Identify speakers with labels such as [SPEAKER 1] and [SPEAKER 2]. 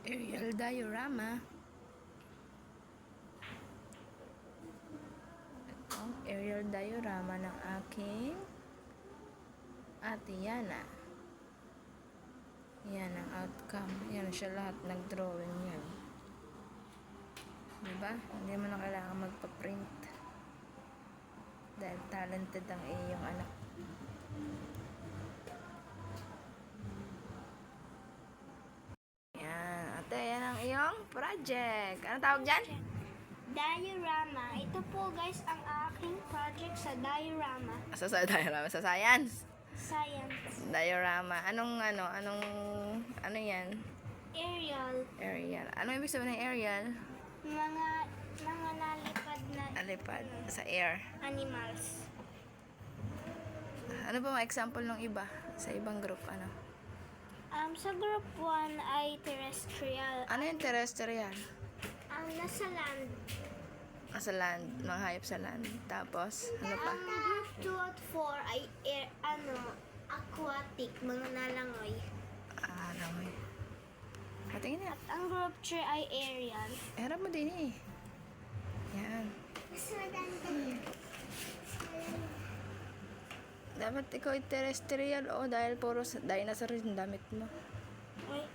[SPEAKER 1] Aerial diorama. Ito, aerial diorama ng aking Ate Yana. Yan ang outcome. Yan siya lahat. Nag-drawing yan. Diba? Hindi mo na kailangan magpa-print. Dahil talented ang iyong anak. Yan. Ate, yan ang iyong project. Ano tawag dyan?
[SPEAKER 2] Diorama. Ito po guys ang aking project sa diorama.
[SPEAKER 1] Sa diorama. Sa science.
[SPEAKER 2] Science.
[SPEAKER 1] Diorama. Anong yan?
[SPEAKER 2] Aerial.
[SPEAKER 1] Aerial. Ano ibig sabihin ng aerial?
[SPEAKER 2] Mga nalipad na
[SPEAKER 1] Alipad. Sa air.
[SPEAKER 2] animals.
[SPEAKER 1] Ano ba mga example ng iba? Sa ibang group, ano?
[SPEAKER 2] Sa group 1 ay terrestrial.
[SPEAKER 1] Ano yung terrestrial?
[SPEAKER 2] Nasa land.
[SPEAKER 1] Sa land. Mga hayop sa land. Tapos, ano pa?
[SPEAKER 2] Ang group 2 at 4 ay aquatic, mga nalangoy.
[SPEAKER 1] Langoy. Patingin na.
[SPEAKER 2] At ang group 3 ay aerial.
[SPEAKER 1] Harap mo din eh. Yan. Dapat ikaw ay terrestrial o dahil puro dinosaur yung damit mo.
[SPEAKER 2] Ay,